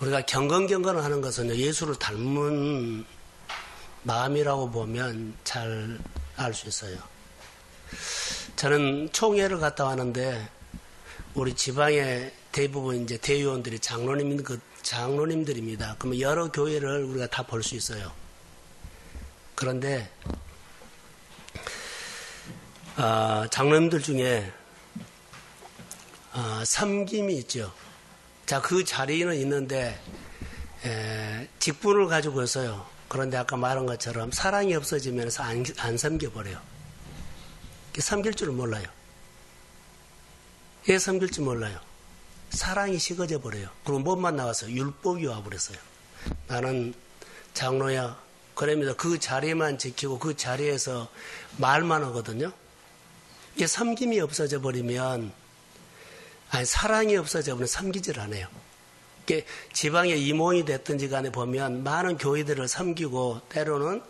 우리가 경건경건을 하는 것은 예수를 닮은 마음이라고 보면 잘 알 수 있어요. 저는 총회를 갔다 왔는데 우리 지방의 대부분 이제 대의원들이 장로님들입니다. 그러면 여러 교회를 우리가 다 볼 수 있어요. 그런데 장로님들 중에 섬김이 있죠. 자, 그 자리는 있는데 직분을 가지고 있어요. 그런데 아까 말한 것처럼 사랑이 없어지면서 안 섬겨버려요. 섬길 줄을 몰라요. 왜 섬길지 몰라요. 사랑이 식어져 버려요. 그럼 뭐만 나왔어요? 율법이 와버렸어요. 나는 장로야. 그러면서 그 자리만 지키고 그 자리에서 말만 하거든요. 이게 섬김이 없어져 버리면, 사랑이 없어져 버리면 섬기질 않아요. 이게 지방의 임원이 됐든지 간에 보면 많은 교회들을 섬기고 때로는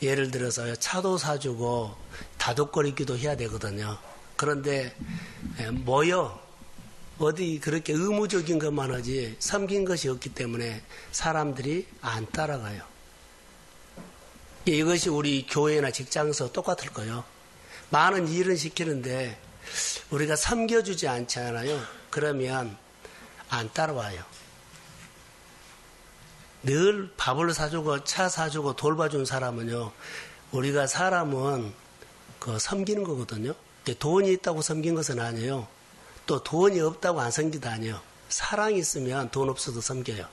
예를 들어서 차도 사주고 다독거리기도 해야 되거든요. 그런데 어디 그렇게 의무적인 것만 하지 섬긴 것이 없기 때문에 사람들이 안 따라가요. 이것이 우리 교회나 직장에서 똑같을 거예요. 많은 일은 시키는데 우리가 섬겨주지 않잖아요. 그러면 안 따라와요. 늘 밥을 사주고 차 사주고 돌봐준 사람은요, 우리가 사람은 섬기는 거거든요. 돈이 있다고 섬긴 것은 아니에요. 또 돈이 없다고 안 섬기도 아니에요. 사랑이 있으면 돈 없어도 섬겨요.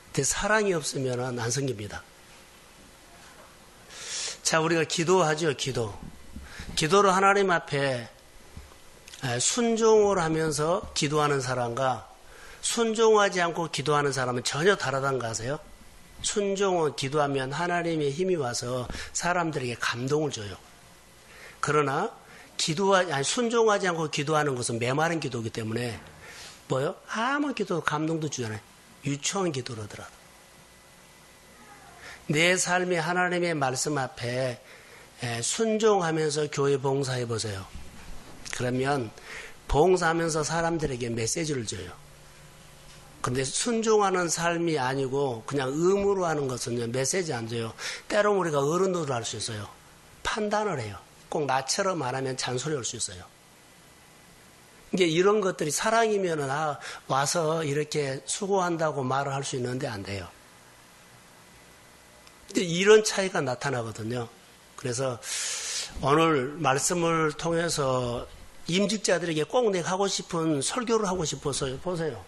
근데 사랑이 없으면 안 섬깁니다. 자, 우리가 기도하죠, 기도. 기도를 하나님 앞에 순종을 하면서 기도하는 사람과 순종하지 않고 기도하는 사람은 전혀 다르다는 거 아세요? 순종은 기도하면 하나님의 힘이 와서 사람들에게 감동을 줘요. 그러나 순종하지 않고 기도하는 것은 메마른 기도이기 때문에 아무 기도도 감동도 주잖아요. 유치원 기도를 하더라도. 내 삶이 하나님의 말씀 앞에 순종하면서 교회 봉사해 보세요. 그러면 봉사하면서 사람들에게 메시지를 줘요. 근데 순종하는 삶이 아니고 그냥 의무로 하는 것은요, 메시지 안 줘요. 때로는 우리가 어른들도 할 수 있어요. 판단을 해요. 꼭 나처럼 안 하면 잔소리 할 수 있어요. 이게 이런 것들이 사랑이면은 와서 이렇게 수고한다고 말을 할 수 있는데 안 돼요. 근데 이런 차이가 나타나거든요. 그래서 오늘 말씀을 통해서 임직자들에게 꼭 내가 하고 싶은 설교를 하고 싶어서 보세요.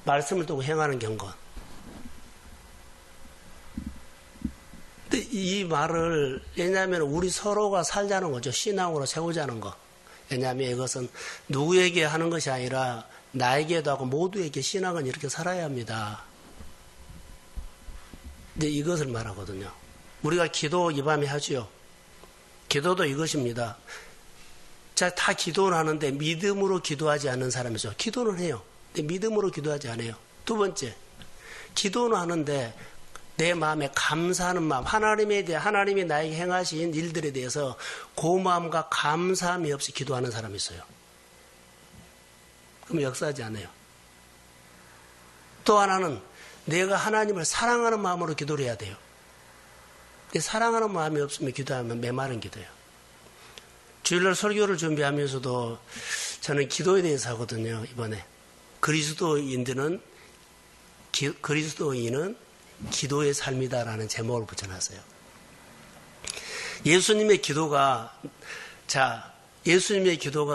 말씀을 두고 행하는 경건. 근데 이 말을, 왜냐하면 우리 서로가 살자는 거죠. 신앙으로 세우자는 거. 왜냐하면 이것은 누구에게 하는 것이 아니라 나에게도 하고 모두에게 신앙은 이렇게 살아야 합니다. 근데 이것을 말하거든요. 우리가 기도 이 밤에 하지요. 기도도 이것입니다. 자, 다 기도는 하는데 믿음으로 기도하지 않는 사람이 있어요. 기도는 해요. 근데 믿음으로 기도하지 않아요. 두 번째, 기도는 하는데 내 마음에 감사하는 마음, 하나님이 나에게 행하신 일들에 대해서 고마움과 감사함이 없이 기도하는 사람이 있어요. 그럼 역사하지 않아요. 또 하나는 내가 하나님을 사랑하는 마음으로 기도를 해야 돼요. 근데 사랑하는 마음이 없으면 기도하면 메마른 기도예요. 주일날 설교를 준비하면서도 저는 기도에 대해서 하거든요. 이번에 그리스도인은 기도의 삶이다라는 제목을 붙여놨어요. 예수님의 기도가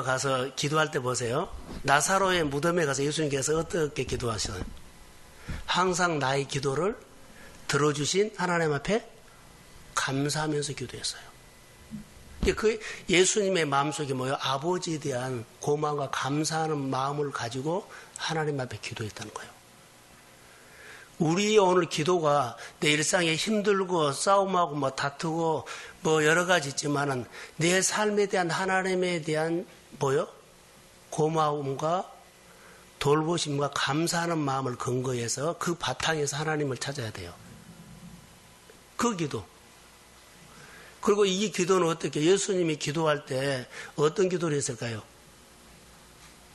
가서 기도할 때 보세요. 나사로의 무덤에 가서 예수님께서 어떻게 기도하시나요? 항상 나의 기도를 들어주신 하나님 앞에 감사하면서 기도했어요. 그 예수님의 마음속에 아버지에 대한 고마움과 감사하는 마음을 가지고 하나님 앞에 기도했다는 거예요. 우리 오늘 기도가 내 일상에 힘들고 싸움하고 다투고 여러 가지 있지만은 내 삶에 대한 하나님에 대한 고마움과 돌보심과 감사하는 마음을 근거해서 그 바탕에서 하나님을 찾아야 돼요. 그 기도. 그리고 이 기도는 어떻게 예수님이 기도할 때 어떤 기도를 했을까요?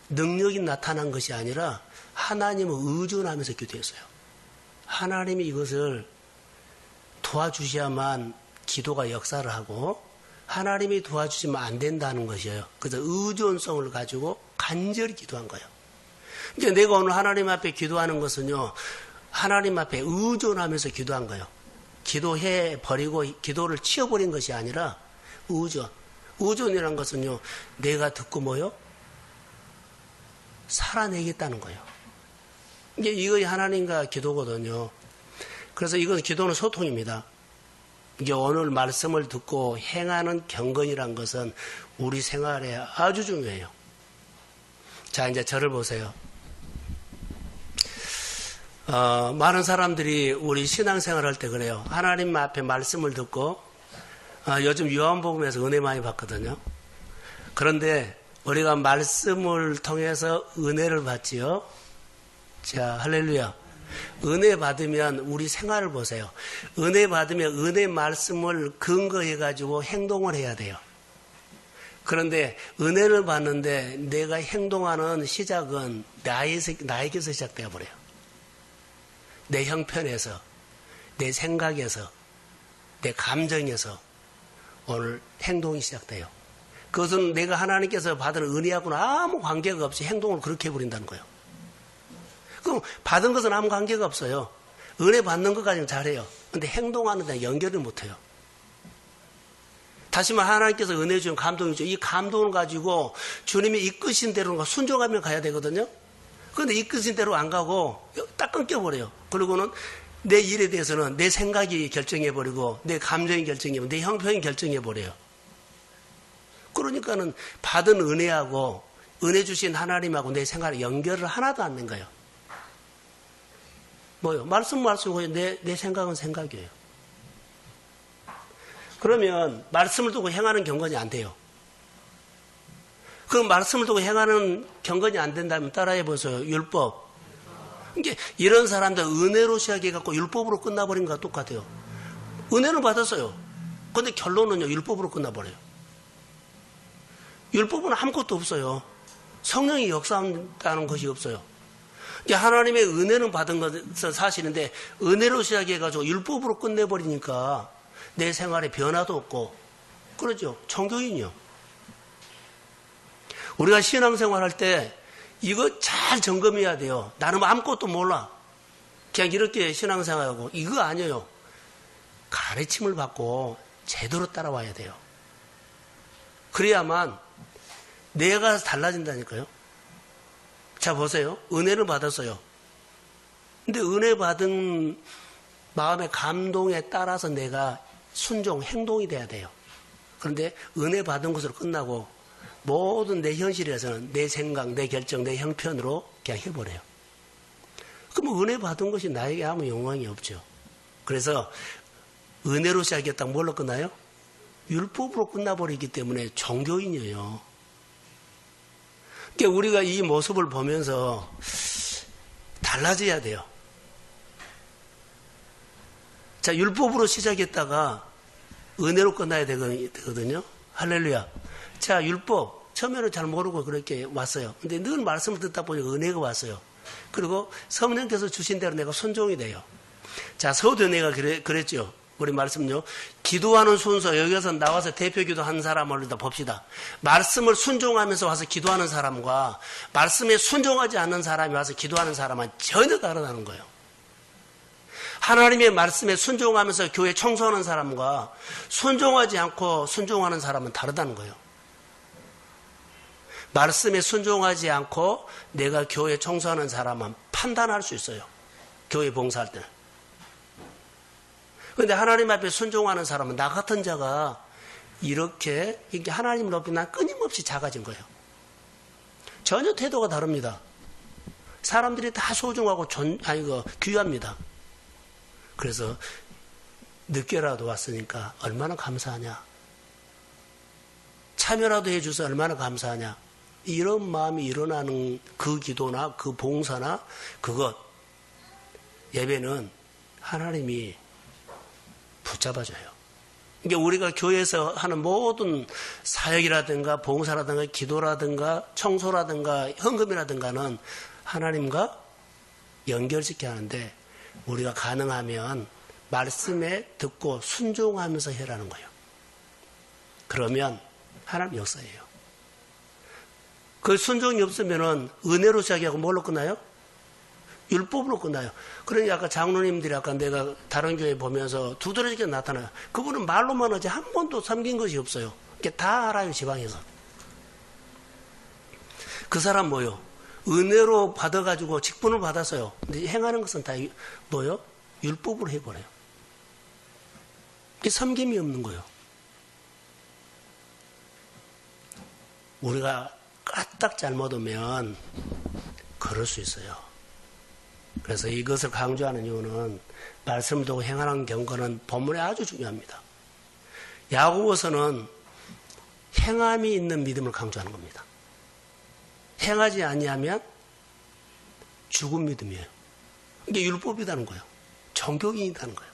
능력이 나타난 것이 아니라 하나님을 의존하면서 기도했어요. 하나님이 이것을 도와주셔야만 기도가 역사를 하고 하나님이 도와주시면 안 된다는 것이에요. 그래서 의존성을 가지고 간절히 기도한 거예요. 이제 내가 오늘 하나님 앞에 기도하는 것은요, 하나님 앞에 의존하면서 기도한 거예요. 기도해 버리고 기도를 치워버린 것이 아니라 의존. 의존이라는 것은요, 내가 듣고 뭐요? 살아내겠다는 거예요. 이게 이거 하나님과 기도거든요. 그래서 이건 기도는 소통입니다. 이게 오늘 말씀을 듣고 행하는 경건이란 것은 우리 생활에 아주 중요해요. 자, 이제 저를 보세요. 많은 사람들이 우리 신앙생활 할 때 그래요. 하나님 앞에 말씀을 듣고, 요즘 요한복음에서 은혜 많이 받거든요. 그런데 우리가 말씀을 통해서 은혜를 받지요. 자, 할렐루야. 은혜 받으면 우리 생활을 보세요. 은혜 받으면 은혜 말씀을 근거해가지고 행동을 해야 돼요. 그런데 은혜를 받는데 내가 행동하는 시작은 나에게서 시작되어 버려요. 내 형편에서, 내 생각에서, 내 감정에서 오늘 행동이 시작돼요. 그것은 내가 하나님께서 받은 은혜하고는 아무 관계가 없이 행동을 그렇게 해버린다는 거예요. 그럼 받은 것은 아무 관계가 없어요. 은혜 받는 것까지는 잘해요. 근데 행동하는 데 연결을 못해요. 다시 말해 하나님께서 은혜 주신 감동이죠. 이 감동을 가지고 주님이 이끄신 대로 순종하며 가야 되거든요. 그런데 이끄신 대로 안 가고 딱 끊겨버려요. 그리고는 내 일에 대해서는 내 생각이 결정해버리고 내 감정이 결정해버리고 내 형편이 결정해버려요. 그러니까는 받은 은혜하고 은혜 주신 하나님하고 내 생활에 연결을 하나도 안 된 거예요. 뭐요? 말씀이고 내 생각은 생각이에요. 그러면 말씀을 두고 행하는 경건이 안 돼요. 그 말씀을 두고 행하는 경건이 안 된다면 따라해 보세요. 율법. 이게 이런 사람들 은혜로 시작해갖고 율법으로 끝나버린 것과 똑같아요. 은혜는 받았어요. 그런데 결론은요, 율법으로 끝나버려요. 율법은 아무것도 없어요. 성령이 역사한다는 것이 없어요. 이제 하나님의 은혜는 받은 것은 사실인데 은혜로 시작해가지고 율법으로 끝내버리니까 내 생활에 변화도 없고 그러죠. 종교인이요. 우리가 신앙생활 할 때 이거 잘 점검해야 돼요. 나는 아무것도 몰라. 그냥 이렇게 신앙생활하고 이거 아니에요. 가르침을 받고 제대로 따라와야 돼요. 그래야만 내가 달라진다니까요. 자, 보세요. 은혜를 받았어요. 근데 은혜 받은 마음의 감동에 따라서 내가 순종, 행동이 돼야 돼요. 그런데 은혜 받은 것으로 끝나고 모든 내 현실에서는 내 생각, 내 결정, 내 형편으로 그냥 해버려요. 그럼 은혜 받은 것이 나에게 아무 영광이 없죠. 그래서 은혜로 시작했다가 뭘로 끝나요? 율법으로 끝나버리기 때문에 종교인이에요. 그러니까 우리가 이 모습을 보면서 달라져야 돼요. 자, 율법으로 시작했다가 은혜로 끝나야 되거든요. 할렐루야. 자, 율법. 처음에는 잘 모르고 그렇게 왔어요. 근데 늘 말씀을 듣다 보니까 은혜가 왔어요. 그리고 성령께서 주신 대로 내가 순종이 돼요. 자, 서두내가 그랬죠. 우리 말씀요. 기도하는 순서, 여기서 나와서 대표 기도하는 사람을 일단 봅시다. 말씀을 순종하면서 와서 기도하는 사람과 말씀에 순종하지 않는 사람이 와서 기도하는 사람은 전혀 다르다는 거예요. 하나님의 말씀에 순종하면서 교회 청소하는 사람과 순종하지 않고 순종하는 사람은 다르다는 거예요. 말씀에 순종하지 않고 내가 교회 청소하는 사람은 판단할 수 있어요. 교회 봉사할 때는. 그런데 하나님 앞에 순종하는 사람은 나 같은 자가 이렇게 하나님을 높이 난 끊임없이 작아진 거예요. 전혀 태도가 다릅니다. 사람들이 다 소중하고 귀합니다. 그래서 늦게라도 왔으니까 얼마나 감사하냐. 참여라도 해줘서 얼마나 감사하냐. 이런 마음이 일어나는 그 기도나 그 봉사나 그것 예배는 하나님이 붙잡아줘요. 이게 우리가 교회에서 하는 모든 사역이라든가 봉사라든가 기도라든가 청소라든가 헌금이라든가는 하나님과 연결시켜야 하는데 우리가 가능하면 말씀에 듣고 순종하면서 해라는 거예요. 그러면 하나님 역사예요. 그 순종이 없으면은 은혜로 시작하고 뭘로 끝나요? 율법으로 끝나요. 그러니 아까 장로님들이 아까 내가 다른 교회 보면서 두드러지게 나타나요. 그분은 말로만 하지 한 번도 섬긴 것이 없어요. 이게 다 알아요, 지방에서. 그 사람 뭐요? 은혜로 받아가지고 직분을 받았어요. 근데 행하는 것은 다 뭐요? 율법으로 해버려요. 이게 섬김이 없는 거예요. 우리가 까딱 잘못 오면 그럴 수 있어요. 그래서 이것을 강조하는 이유는 말씀 두고 행하는 경고는 본문에 아주 중요합니다. 야고보서는 행함이 있는 믿음을 강조하는 겁니다. 행하지 아니하면 죽은 믿음이에요. 이게 율법이라는 거예요. 종교인이라는 거예요.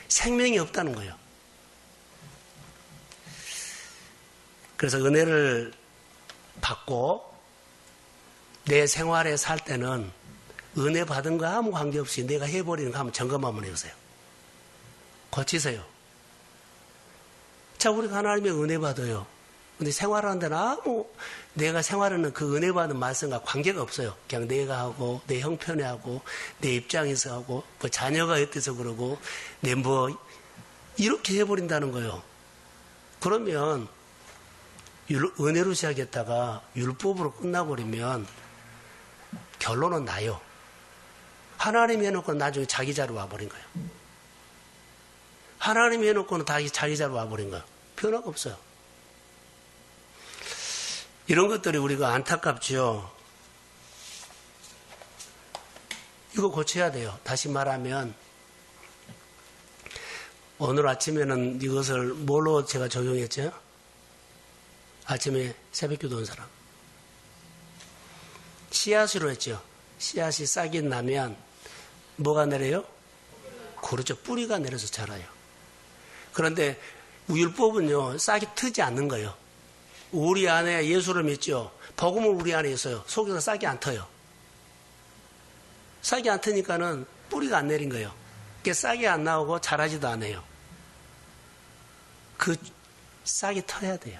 생명이 없다는 거예요. 그래서 은혜를 받고 내 생활에 살 때는 은혜 받은 거 아무 관계없이 내가 해버리는 거 한번 점검 한번 해보세요. 고치세요. 자, 우리가 하나님의 은혜 받아요. 근데 생활하는 데는 아무 내가 생활하는 그 은혜 받은 말씀과 관계가 없어요. 그냥 내가 하고 내 형편에 하고 내 입장에서 하고 뭐 자녀가 어때서 그러고 내 뭐 이렇게 해버린다는 거예요. 그러면 은혜로 시작했다가 율법으로 끝나버리면 결론은 나요. 하나님이 해놓고 나중에 자기 자로 와버린 거예요. 하나님이 해놓고는 다 자기 자로 와버린 거예요. 변화가 없어요. 이런 것들이 우리가 안타깝지요. 이거 고쳐야 돼요. 다시 말하면 오늘 아침에는 이것을 뭘로 제가 적용했죠? 아침에 새벽기도 온 사람. 씨앗으로 했죠. 씨앗이 싹이 나면 뭐가 내려요? 그렇죠. 뿌리가 내려서 자라요. 그런데 율법은요, 싹이 트지 않는 거예요. 우리 안에 예수를 믿죠. 복음은 우리 안에 있어요. 속에서 싹이 안 터요. 싹이 안 트니까는 뿌리가 안 내린 거예요. 그게 싹이 안 나오고 자라지도 않아요. 그 싹이 터야 돼요.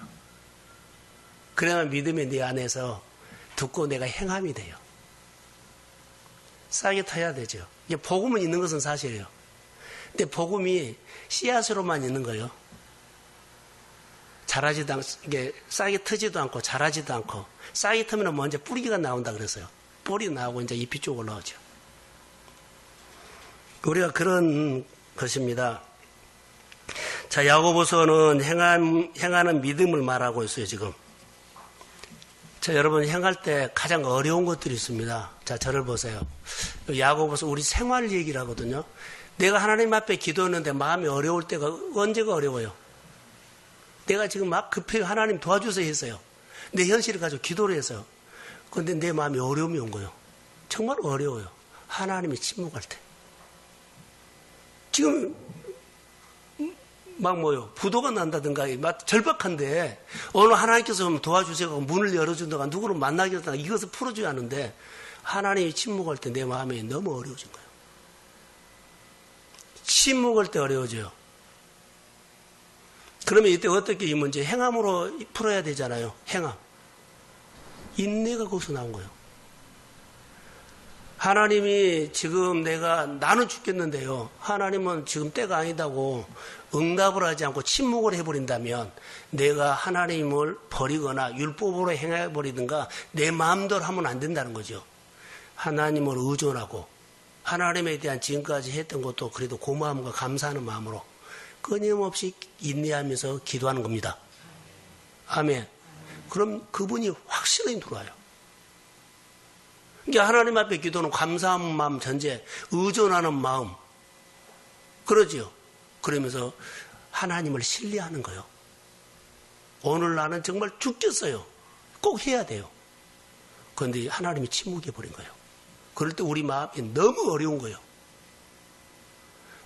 그래야만 믿음이 네 안에서 듣고 내가 행함이 돼요. 싹이 터야 되죠. 이게 복음은 있는 것은 사실이에요. 근데 복음이 씨앗으로만 있는 거예요. 자라지도 않고, 이게 싹이 트지도 않고 자라지도 않고, 싹이 트면 먼저 뿌리가 나온다 그랬어요. 뿌리 나오고 이제 잎이 쭉 올라오죠. 우리가 그런 것입니다. 자, 야고보서는 행하는 믿음을 말하고 있어요, 지금. 자, 여러분 행할 때 가장 어려운 것들이 있습니다. 자, 저를 보세요. 야고보서 우리 생활 얘기를 하거든요. 내가 하나님 앞에 기도했는데 마음이 어려울 때가 언제가 어려워요? 내가 지금 막 급히 하나님 도와주세요 했어요. 내 현실을 가지고 기도를 했어요. 그런데 내 마음이 어려움이 온 거예요. 정말 어려워요. 하나님이 침묵할 때. 지금 막 뭐요? 부도가 난다든가 막 절박한데 어느 하나님께서 도와주세요 문을 열어준다가 누구를 만나게 하다가 이것을 풀어줘야 하는데 하나님이 침묵할 때 내 마음이 너무 어려워진 거예요. 침묵할 때 어려워져요. 그러면 이때 어떻게 이 문제 행함으로 풀어야 되잖아요. 행함. 인내가 거기서 나온 거예요. 하나님이 지금 나는 죽겠는데요. 하나님은 지금 때가 아니다고 응답을 하지 않고 침묵을 해버린다면 내가 하나님을 버리거나 율법으로 행해버리든가 내 마음대로 하면 안 된다는 거죠. 하나님을 의존하고 하나님에 대한 지금까지 했던 것도 그래도 고마움과 감사하는 마음으로 끊임없이 인내하면서 기도하는 겁니다. 아멘. 그럼 그분이 확실히 들어와요. 그러니까 하나님 앞에 기도는 감사한 마음 전제, 의존하는 마음. 그러지요. 그러면서 하나님을 신뢰하는 거예요. 오늘 나는 정말 죽겠어요. 꼭 해야 돼요. 그런데 하나님이 침묵해버린 거예요. 그럴 때 우리 마음이 너무 어려운 거예요.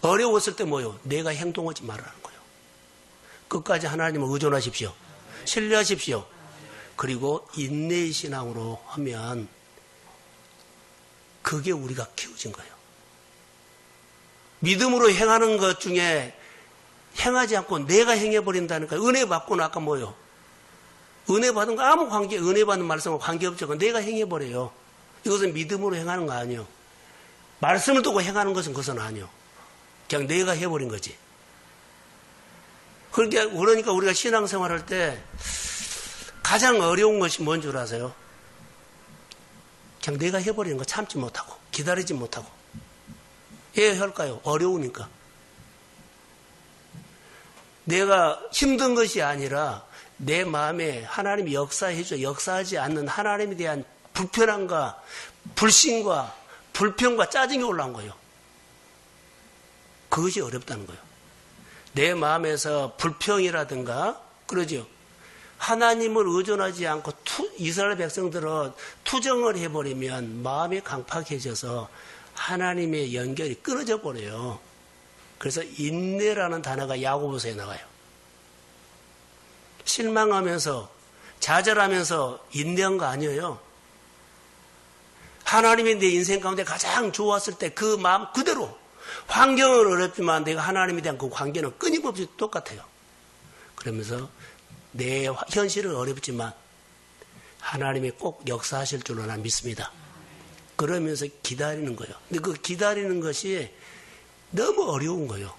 어려웠을 때 뭐예요? 내가 행동하지 말라는 거예요. 끝까지 하나님을 의존하십시오. 신뢰하십시오. 그리고 인내의 신앙으로 하면 그게 우리가 키워진 거예요. 믿음으로 행하는 것 중에 행하지 않고 내가 행해버린다니까. 은혜 받고는 아까 뭐요? 은혜 받은 거 아무 관계, 은혜 받는 말씀과 관계없죠. 내가 행해버려요. 이것은 믿음으로 행하는 거 아니에요. 말씀을 두고 행하는 것은 그것은 아니에요. 그냥 내가 해버린 거지. 그러니까 우리가 신앙생활 할 때 가장 어려운 것이 뭔 줄 아세요? 그냥 내가 해버리는 거 참지 못하고 기다리지 못하고. 왜 할까요? 어려우니까. 내가 힘든 것이 아니라 내 마음에 하나님이 역사하지 않는 하나님에 대한 불편함과 불신과 불평과 짜증이 올라온 거예요. 그것이 어렵다는 거예요. 내 마음에서 불평이라든가 그러죠. 하나님을 의존하지 않고 이스라엘 백성들은 투정을 해버리면 마음이 강팍해져서 하나님의 연결이 끊어져 버려요. 그래서 인내라는 단어가 야고보서에 나와요. 실망하면서 좌절하면서 인내한 거 아니에요. 하나님이 내 인생 가운데 가장 좋았을 때 그 마음 그대로 환경은 어렵지만 내가 하나님에 대한 그 관계는 끊임없이 똑같아요. 그러면서 내 현실은 어렵지만 하나님이 꼭 역사하실 줄로 난 믿습니다. 그러면서 기다리는 거예요. 근데 그 기다리는 것이 너무 어려운 거예요.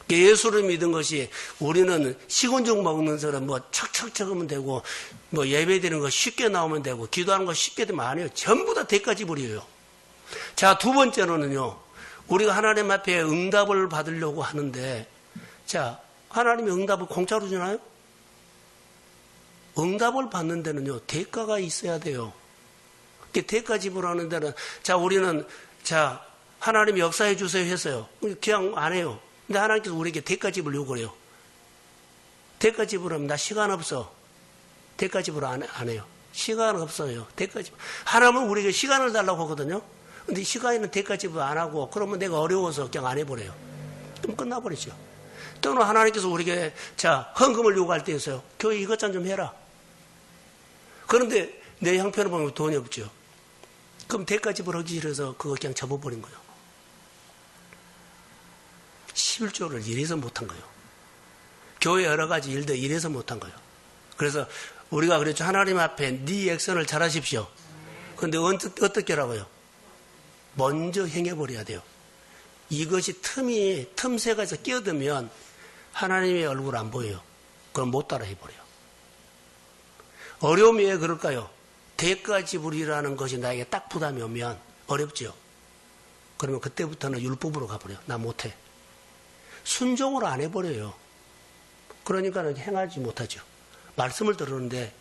예수를 믿은 것이 우리는 식은죽 먹는 사람 뭐 척척척 하면 되고 뭐 예배드리는 거 쉽게 나오면 되고 기도하는 거 쉽게 되면 안 해요. 전부 다 대가지 부려요. 자, 두 번째로는요. 우리가 하나님 앞에 응답을 받으려고 하는데 자, 하나님이 응답을 공짜로 주나요? 응답을 받는 데는요. 대가가 있어야 돼요. 대가 지불하는 데는 자, 우리는 자, 하나님이 역사해 주세요 했어요. 그냥 안 해요. 근데 하나님께서 우리에게 대가 지불 요구해요. 대가 지불하면 나 시간 없어. 대가 지불 안 해요. 시간 없어요. 대가 지불. 하나님은 우리에게 시간을 달라고 하거든요. 근데 시간에는 대가 지불 안 하고 그러면 내가 어려워서 그냥 안 해버려요. 그럼 끝나버리죠. 또는 하나님께서 우리에게 자 헌금을 요구할 때 있어요. 교회 이것 좀 해라. 그런데 내 형편을 보면 돈이 없죠. 그럼 대가 지불하기 싫어서 그거 그냥 접어버린 거예요. 11조를 이래서 못한 거예요. 교회 여러 가지 일들 이래서 못한 거예요. 그래서 우리가 그랬죠. 하나님 앞에 네 액션을 잘하십시오. 그런데 어떻게 하라고요? 먼저 행해버려야 돼요. 이것이 틈새가 있어 끼어들면 하나님의 얼굴 안 보여요. 그럼 못 따라 해버려요. 어려움이 왜 그럴까요? 대가 지불이라는 것이 나에게 딱 부담이 오면 어렵죠. 그러면 그때부터는 율법으로 가버려요. 나 못해. 순종으로 안 해버려요. 그러니까는 행하지 못하죠. 말씀을 들었는데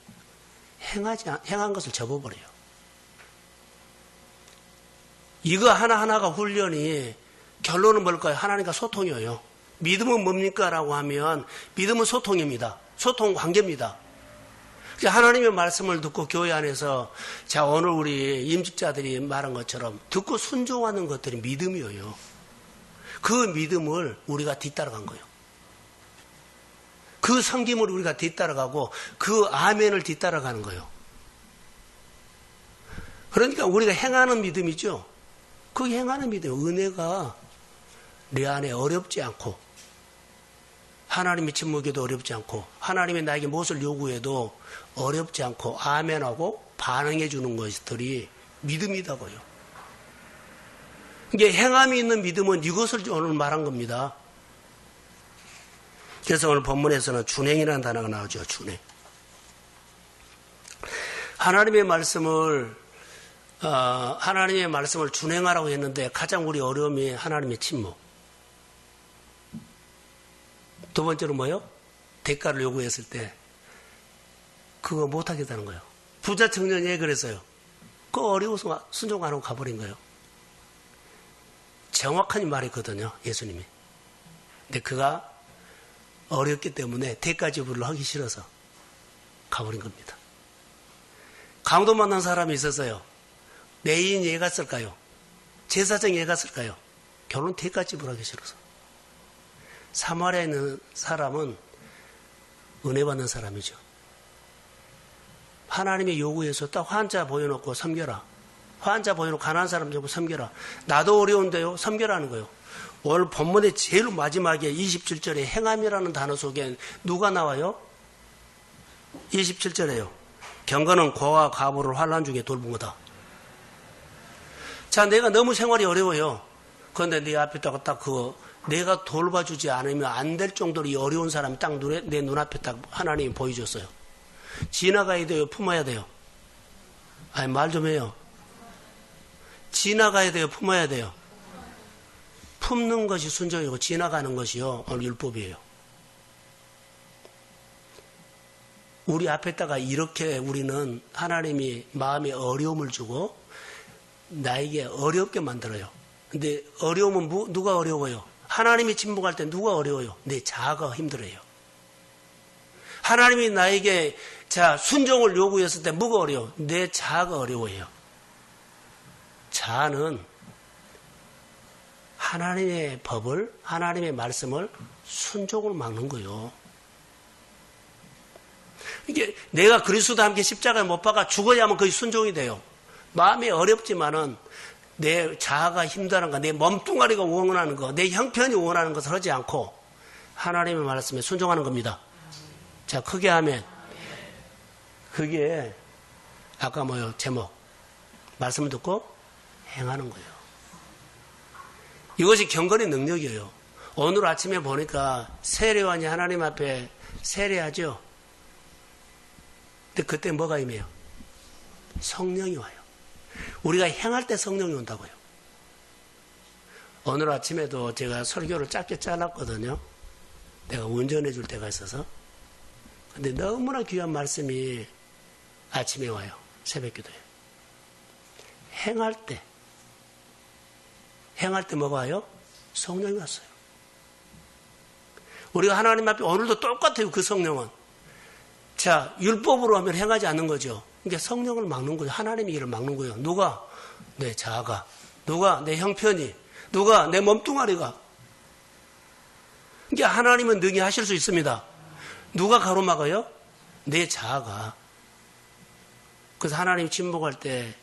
행한 것을 접어버려요. 이거 하나하나가 훈련이 결론은 뭘까요? 하나님과 소통이에요. 믿음은 뭡니까? 라고 하면 믿음은 소통입니다. 소통 관계입니다. 하나님의 말씀을 듣고 교회 안에서 자 오늘 우리 임직자들이 말한 것처럼 듣고 순종하는 것들이 믿음이에요. 그 믿음을 우리가 뒤따라간 거예요. 그 섬김을 우리가 뒤따라가고 그 아멘을 뒤따라가는 거예요. 그러니까 우리가 행하는 믿음이죠. 그 행하는 믿음, 은혜가 내 안에 어렵지 않고 하나님의 침묵에도 어렵지 않고 하나님이 나에게 무엇을 요구해도 어렵지 않고 아멘하고 반응해 주는 것들이 믿음이다고요. 이게 행함이 있는 믿음은 이것을 오늘 말한 겁니다. 그래서 오늘 본문에서는 준행이라는 단어가 나오죠. 준행. 하나님의 말씀을 준행하라고 했는데 가장 우리 어려움이 하나님의 침묵. 두 번째로 뭐요? 대가를 요구했을 때 그거 못하겠다는 거예요. 부자 청년이 왜 그랬어요? 그거 어려워서 순종 안 하고 가버린 거예요. 정확한 말했거든요. 예수님이. 근데 그가 어렵기 때문에 대가 지불을 하기 싫어서 가버린 겁니다. 강도 만난 사람이 있었어요. 내인이 왜 갔을까요? 제사장이 왜 갔을까요? 결혼 대가 지불하기 싫어서. 사마리아에 있는 사람은 은혜 받는 사람이죠. 하나님의 요구에서 딱 환자 보여놓고 섬겨라. 환자 보여놓고 가난한 사람 되고 섬겨라. 나도 어려운데요. 섬겨라는 거예요. 오늘 본문의 제일 마지막에 27절에 행함이라는 단어 속에 누가 나와요? 27절에요. 경건은 고와 가부를 환난 중에 돌본 거다. 자, 내가 너무 생활이 어려워요. 그런데 네 앞에다가 딱 내가 돌봐주지 않으면 안 될 정도로 이 어려운 사람이 딱 내 눈앞에 딱 하나님이 보여줬어요. 지나가야 돼요? 품어야 돼요? 아니, 말 좀 해요. 지나가야 돼요? 품어야 돼요? 품는 것이 순종이고 지나가는 것이요, 오늘 율법이에요. 우리 앞에다가 이렇게 우리는 하나님이 마음에 어려움을 주고 나에게 어렵게 만들어요. 근데 어려움은 누가 어려워요? 하나님이 침묵할 때 누가 어려워요? 내 자아가 힘들어요. 하나님이 나에게 순종을 요구했을 때 뭐가 어려워? 내 자아가 어려워요. 자아는 하나님의 법을, 하나님의 말씀을 순종으로 막는 거예요. 이게 내가 그리스도와 함께 십자가에 못 박아 죽어야만 거의 순종이 돼요. 마음이 어렵지만은 내 자아가 힘들어하는 거, 내 몸뚱아리가 원하는 거, 내 형편이 원하는 것을 하지 않고 하나님의 말씀에 순종하는 겁니다. 자, 크게 하면 그게 아까 제목 말씀을 듣고 행하는 거예요. 이것이 경건의 능력이에요. 오늘 아침에 보니까 세례요한이 하나님 앞에 세례하죠. 근데 그때 뭐가 임해요? 성령이 와요. 우리가 행할 때 성령이 온다고요. 오늘 아침에도 제가 설교를 짧게 잘랐거든요. 내가 운전해 줄 때가 있어서. 근데 너무나 귀한 말씀이 아침에 와요. 새벽 기도에. 행할 때 뭐가 와요? 성령이 왔어요. 우리가 하나님 앞에 오늘도 똑같아요. 그 성령은. 자, 율법으로 하면 행하지 않는 거죠. 그러니까 성령을 막는 거예요. 하나님의 일을 막는 거예요. 누가? 내 자아가. 누가? 내 형편이. 누가? 내 몸뚱아리가. 그러니까 하나님은 능히 하실 수 있습니다. 누가 가로막아요? 내 자아가. 그래서 하나님이 침묵할 때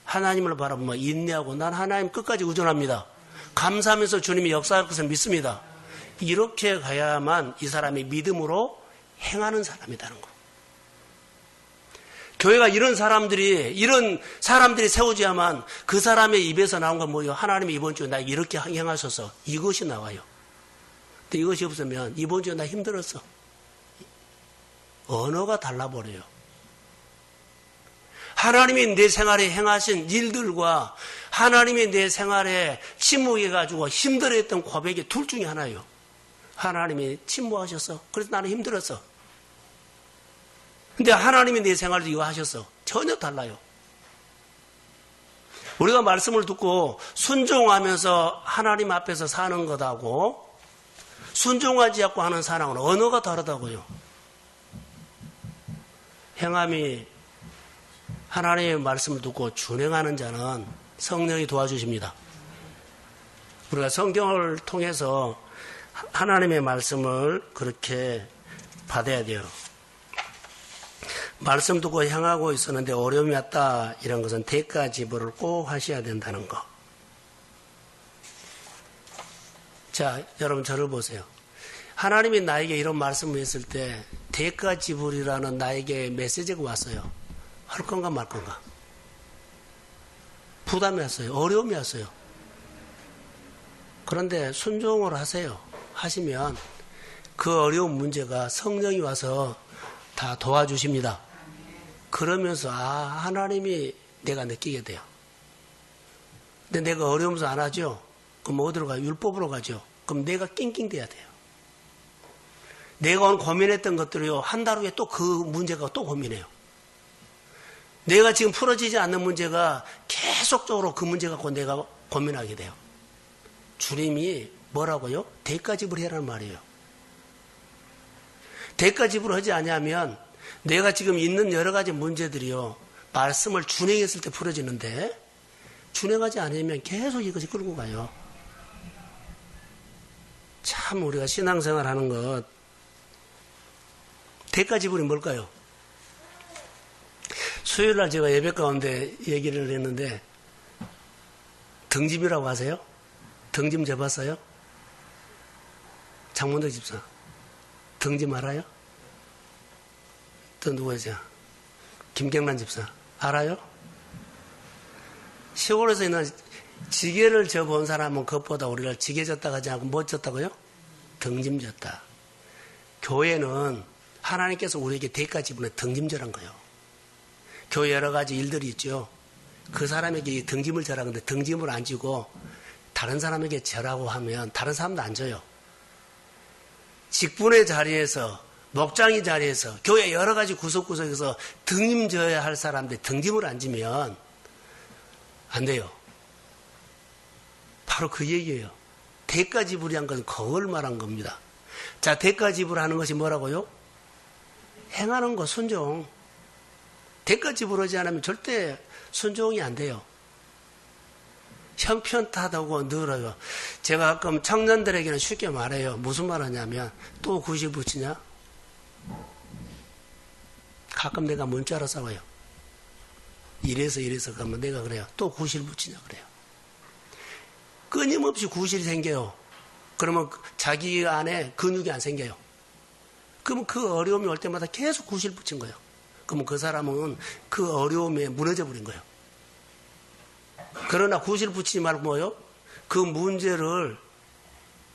하나님을 바라보면 인내하고 난 하나님 끝까지 의존합니다. 감사하면서 주님이 역사할 것을 믿습니다. 이렇게 가야만 이 사람이 믿음으로 행하는 사람이라는 거. 교회가 이런 사람들이 세워져야만 그 사람의 입에서 나온 건 뭐예요? 하나님이 이번 주에 나 이렇게 행하셔서 이것이 나와요. 근데 이것이 없으면 이번 주에 나 힘들었어. 언어가 달라버려요. 하나님이 내 생활에 행하신 일들과 하나님이 내 생활에 침묵해가지고 힘들어했던 고백이 둘 중에 하나예요. 하나님이 침묵하셨어. 그래서 나는 힘들었어. 근데 하나님이 내 생활을 이거 하셨어. 전혀 달라요. 우리가 말씀을 듣고 순종하면서 하나님 앞에서 사는 것하고 순종하지 않고 하는 사랑은 언어가 다르다고요. 행함이 하나님의 말씀을 듣고 준행하는 자는 성령이 도와주십니다. 우리가 성경을 통해서 하나님의 말씀을 그렇게 받아야 돼요. 말씀 듣고 행하고 있었는데 어려움이 왔다. 이런 것은 대가 지불을 꼭 하셔야 된다는 거. 자, 여러분 저를 보세요. 하나님이 나에게 이런 말씀을 했을 때 대가 지불이라는 나에게 메시지가 왔어요. 할 건가 말 건가? 부담이 왔어요. 어려움이 왔어요. 그런데 순종을 하세요. 하시면 그 어려운 문제가 성령이 와서 다 도와주십니다. 그러면서 하나님이 내가 느끼게 돼요. 근데 내가 어려우면서 안 하죠? 그럼 어디로 가요? 율법으로 가죠. 그럼 내가 낑낑대야 돼요. 내가 오늘 고민했던 것들이요. 한 달 후에 또 그 문제가 또 고민해요. 내가 지금 풀어지지 않는 문제가 계속적으로 그 문제 갖고 내가 고민하게 돼요. 주님이 뭐라고요? 대가지불 해라는 말이에요. 대가지불을 하지 않으면 내가 지금 있는 여러 가지 문제들이요. 말씀을 준행했을 때 풀어지는데 준행하지 않으면 계속 이것이 끌고 가요. 참 우리가 신앙생활 하는 것 대가 지불이 뭘까요? 수요일날 제가 예배 가운데 얘기를 했는데 등짐이라고 하세요? 등짐 재봤어요? 장문덕 집사 등짐 알아요? 또 누구였죠? 김경란 집사 알아요? 시골에서 있는 지게를 져본 사람은 그것보다 우리를 지게 졌다 하지 않고 뭐 졌다고요? 등짐 졌다. 교회는 하나님께서 우리에게 대가 지불에 등짐 절한 거예요. 교회 여러 가지 일들이 있죠. 그 사람에게 등짐을 절하는데 등짐을 안 지고 다른 사람에게 절하고 하면 다른 사람도 안 져요. 직분의 자리에서 목장의 자리에서 교회 여러 가지 구석구석에서 등짐 져야 할 사람들 등짐을 안 지면 안 돼요. 바로 그 얘기예요. 대가 지불이란 것은 그걸 말한 겁니다. 자, 대가 지불하는 것이 뭐라고요? 행하는 것, 순종. 대가 지불하지 않으면 절대 순종이 안 돼요. 형편타다고 늘어요. 제가 가끔 청년들에게는 쉽게 말해요. 무슨 말 하냐면 또 구실 붙이냐? 가끔 내가 문자로 싸워요. 이래서 그러면 내가 그래요. 또 구실 붙이냐 그래요. 끊임없이 구실이 생겨요. 그러면 자기 안에 근육이 안 생겨요. 그러면 그 어려움이 올 때마다 계속 구실 붙인 거예요. 그러면 그 사람은 그 어려움에 무너져 버린 거예요. 그러나 구실 붙이지 말고 뭐요? 그 문제를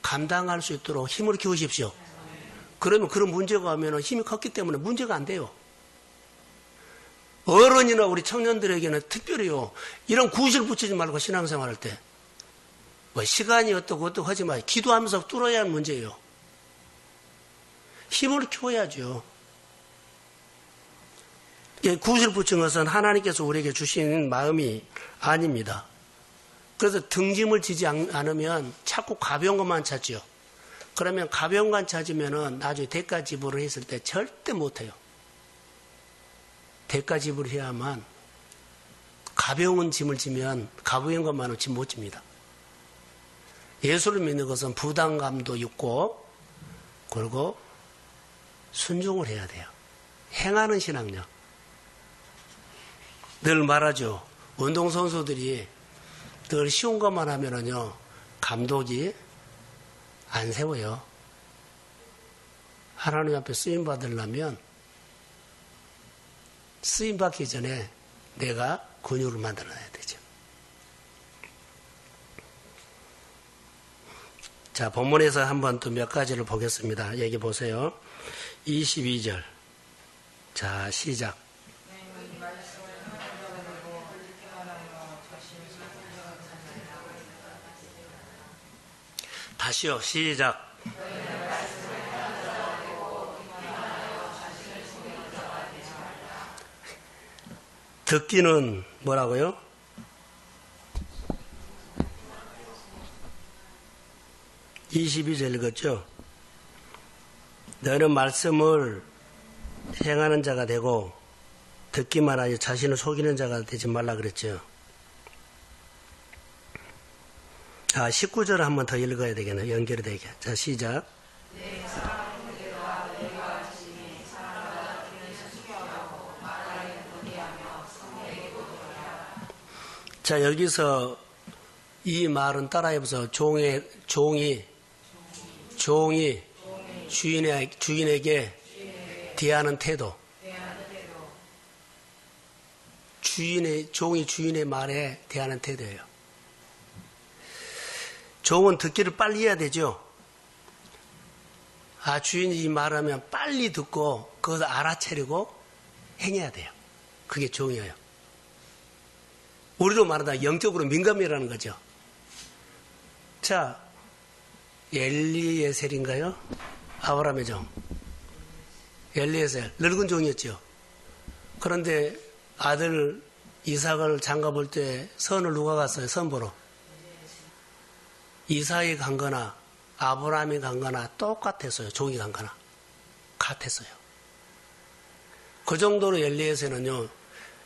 감당할 수 있도록 힘을 키우십시오. 그러면 그런 문제가 오면 힘이 컸기 때문에 문제가 안 돼요. 어른이나 우리 청년들에게는 특별히요. 이런 구실 붙이지 말고 신앙생활 할 때. 뭐 시간이 어떻고 하지 마요. 기도하면서 뚫어야 하는 문제예요. 힘을 키워야죠. 구실 붙인 것은 하나님께서 우리에게 주신 마음이 아닙니다. 그래서 등짐을 지지 않으면 자꾸 가벼운 것만 찾죠. 그러면 가벼운 것 찾으면 나중에 대가 지불을 했을 때 절대 못해요. 대가 지불해야만 가벼운 짐을 지면 가벼운 것만은 짐 못 집니다. 예수를 믿는 것은 부담감도 있고 그리고 순종을 해야 돼요. 행하는 신앙력. 늘 말하죠. 운동선수들이 늘 쉬운 것만 하면은요, 감독이 안 세워요. 하나님 앞에 쓰임 받으려면 쓰임 받기 전에 내가 근육을 만들어놔야 되죠. 자, 본문에서 한번 또 몇 가지를 보겠습니다. 여기 보세요. 22절. 자, 시작. 다시요. 시작. 듣기는 뭐라고요? (22절) 읽었죠? 너는 말씀을 행하는 자가 되고 듣기만 하여 자신을 속이는 자가 되지 말라 그랬죠. 자, 19절을 한 번 더 읽어야 되겠네요. 연결이 되게. 자, 시작. 자, 여기서 이 말은 따라해보세요. 종이 주인에게 대하는 태도. 종이 주인의 말에 대하는 태도예요. 종은 듣기를 빨리 해야 되죠. 아, 주인이 말하면 빨리 듣고 그것을 알아채려고 행해야 돼요. 그게 종이에요. 우리로 말하다 영적으로 민감이라는 거죠. 자, 엘리에셀인가요? 아브라함의 종. 엘리에셀, 늙은 종이었죠. 그런데 아들 이삭을 장가볼 때 선을 누가 갔어요? 선 보러. 이삭이 간 거나 아브라함이 간 거나 똑같았어요. 종이 간 거나. 같았어요. 그 정도로 엘리에셀은요,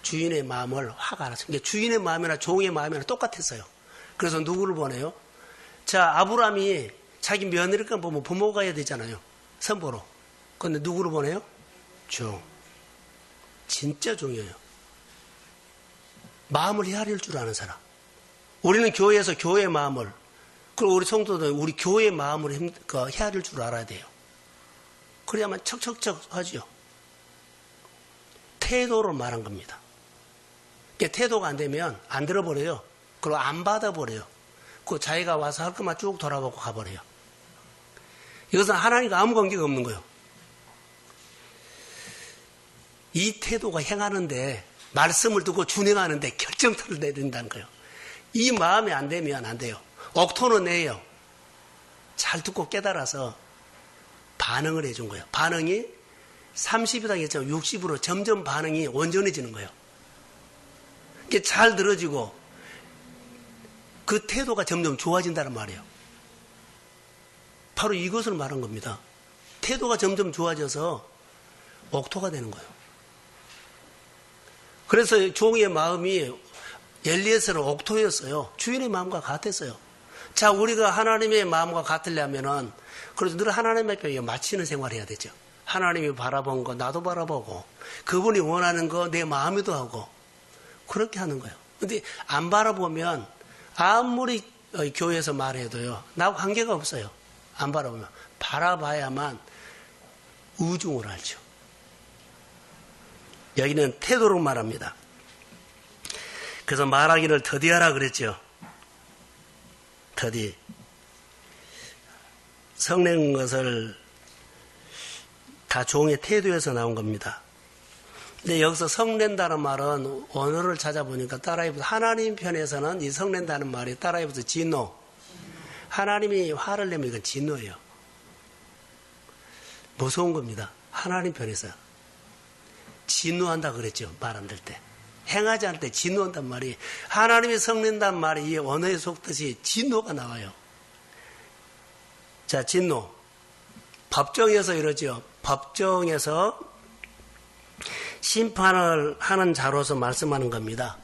주인의 마음을 확 알았어요. 그러니까 주인의 마음이나 종의 마음이나 똑같았어요. 그래서 누구를 보내요? 자, 아브라함이 자기 며느리가 보면 부모가 해야 되잖아요. 선보러. 그런데 누구를 보내요? 진짜 중요해요. 마음을 헤아릴 줄 아는 사람. 우리는 교회에서 교회의 마음을, 그리고 우리 성도들 우리 교회의 마음을 헤아릴 줄 알아야 돼요. 그래야만 척척척 하죠. 태도로 말한 겁니다. 태도가 안 되면 안 들어버려요. 그리고 안 받아버려요. 그 자기가 와서 할 것만 쭉 돌아보고 가버려요. 이것은 하나님과 아무 관계가 없는 거예요. 이 태도가 행하는데, 말씀을 듣고 준행하는데 결정타를 내린다는 거예요. 이 마음이 안 되면 안 돼요. 억토는 내요. 잘 듣고 깨달아서 반응을 해준 거예요. 반응이 30이다 했죠. 60으로 점점 반응이 온전해지는 거예요. 이게 잘 들어지고 그 태도가 점점 좋아진다는 말이에요. 바로 이것을 말한 겁니다. 태도가 점점 좋아져서 옥토가 되는 거예요. 그래서 종의 마음이 엘리에서는 옥토였어요. 주인의 마음과 같았어요. 자, 우리가 하나님의 마음과 같으려면은, 그래서 늘 하나님 앞에 맞추는 생활을 해야 되죠. 하나님이 바라본 거 나도 바라보고, 그분이 원하는 거 내 마음에도 하고, 그렇게 하는 거예요. 근데 안 바라보면 아무리 교회에서 말해도요, 나하고 관계가 없어요. 안 바라보면. 바라봐야만 우중을 알죠. 여기는 태도로 말합니다. 그래서 말하기를 더디하라 그랬죠. 더디. 성낸 것을 다 종의 태도에서 나온 겁니다. 근데 여기서 성낸다는 말은 언어를 찾아보니까 따라해보서 하나님 편에서는 이 성낸다는 말이 따라해보서 진노. 하나님이 화를 내면 이건 진노예요. 무서운 겁니다. 하나님 편에서. 진노한다 그랬죠. 말 안 될 때. 행하지 않을 때 진노한단 말이, 하나님이 성낸다는 말이 이 언어에 속듯이 진노가 나와요. 자, 진노. 법정에서 이러죠. 법정에서 심판을 하는 자로서 말씀하는 겁니다.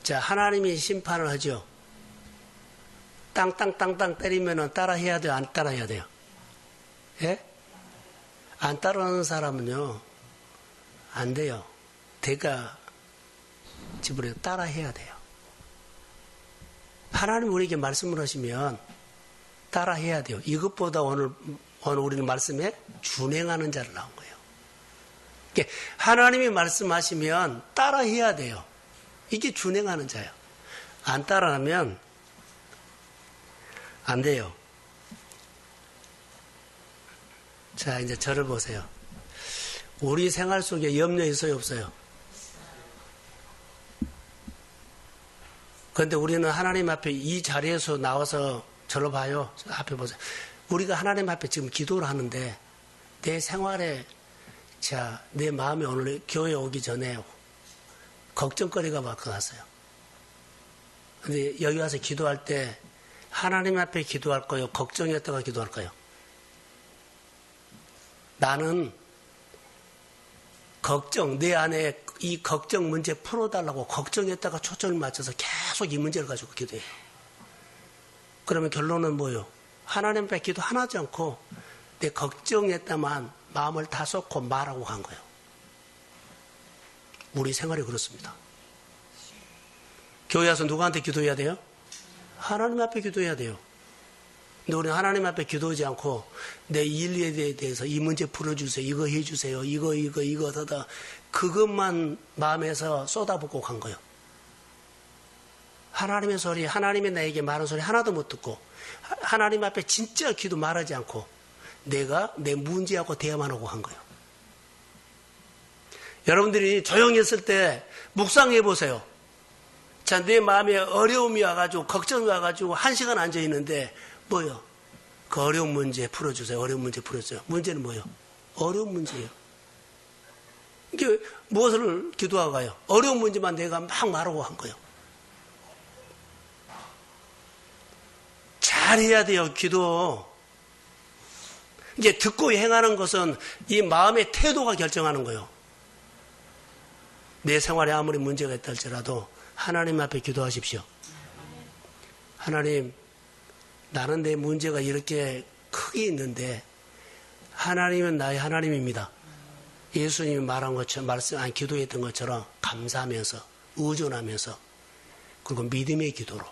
자, 하나님이 심판을 하죠. 땅땅땅땅 때리면은 따라 해야 돼요? 안 따라 해야 돼요? 예? 안 따라하는 사람은요, 안 돼요. 대가 지불에 따라 해야 돼요. 하나님 우리에게 말씀을 하시면 따라 해야 돼요. 이것보다 오늘 우리는 말씀에 준행하는 자를 나온 거예요. 하나님이 말씀하시면 따라 해야 돼요. 이게 준행하는 자예요. 안 따라하면 안 돼요. 자, 이제 저를 보세요. 우리 생활 속에 염려 있어요, 없어요? 그런데 우리는 하나님 앞에 이 자리에서 나와서 저를 봐요. 저 앞에 보세요. 우리가 하나님 앞에 지금 기도를 하는데 내 생활에, 자, 내 마음에 오늘 교회 오기 전에 걱정거리가 막 왔어요. 근데 여기 와서 기도할 때 하나님 앞에 기도할 거요? 걱정했다가 기도할 거요? 나는 걱정, 내 안에 이 걱정 문제 풀어달라고 걱정했다가 초점을 맞춰서 계속 이 문제를 가지고 기도해요. 그러면 결론은 뭐예요? 하나님 앞에 기도 하나 하지 않고 내 걱정했다만 마음을 다 쏟고 말하고 간 거예요. 우리 생활이 그렇습니다. 교회 와서 누구한테 기도해야 돼요? 하나님 앞에 기도해야 돼요. 근데 우리는 하나님 앞에 기도하지 않고 내 일에 대해서 이 문제 풀어주세요. 이거 해주세요. 이거 하다 그것만 마음에서 쏟아붓고 간 거예요. 하나님의 소리, 하나님이 나에게 말하는 소리 하나도 못 듣고 하나님 앞에 진짜 기도 말하지 않고 내가 내 문제하고 대화만 하고 간 거예요. 여러분들이 조용히 했을 때 묵상해 보세요. 자, 내 마음에 어려움이 와가지고 걱정이 와가지고 1시간 앉아 있는데 뭐요? 그 어려운 문제 풀어주세요. 어려운 문제 풀어주세요. 문제는 뭐요? 어려운 문제예요. 이게 무엇을 기도하고 가요? 어려운 문제만 내가 막 말하고 한 거예요. 잘해야 돼요, 기도. 이제 듣고 행하는 것은 이 마음의 태도가 결정하는 거예요. 내 생활에 아무리 문제가 있다 할지라도 하나님 앞에 기도하십시오. 하나님, 나는 내 문제가 이렇게 크게 있는데 하나님은 나의 하나님입니다. 예수님이 말한 것처럼, 기도했던 것처럼 감사하면서, 의존하면서, 그리고 믿음의 기도로.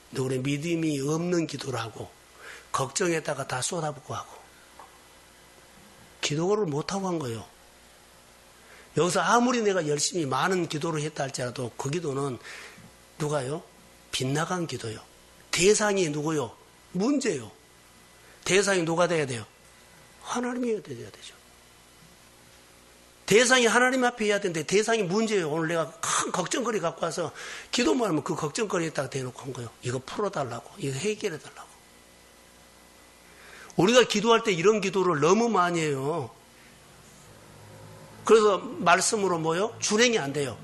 근데 우리 믿음이 없는 기도를 하고, 걱정에다가 다 쏟아붓고 하고, 기도를 못하고 한 거예요. 여기서 아무리 내가 열심히 많은 기도를 했다 할지라도 그 기도는 누가요? 빗나간 기도요. 대상이 누구요? 문제요. 대상이 누가 돼야 돼요? 하나님이 돼야 되죠. 대상이 하나님 앞에 해야 되는데 대상이 문제예요. 오늘 내가 큰 걱정거리 갖고 와서 기도만 하면 그 걱정거리에다가 대놓고 한 거예요. 이거 풀어달라고. 이거 해결해달라고. 우리가 기도할 때 이런 기도를 너무 많이 해요. 그래서 말씀으로 뭐요? 준행이 안 돼요.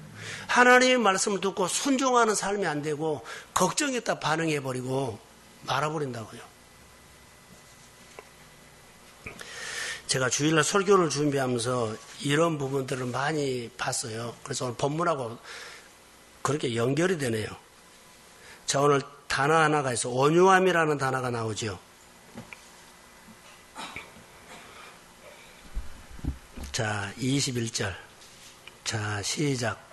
하나님의 말씀을 듣고 순종하는 삶이 안 되고 걱정했다 반응해버리고 말아버린다고요. 제가 주일날 설교를 준비하면서 이런 부분들을 많이 봤어요. 그래서 오늘 본문하고 그렇게 연결이 되네요. 자, 오늘 단어 하나가 있어. 온유함이라는 단어가 나오죠. 자, 21절. 자, 시작.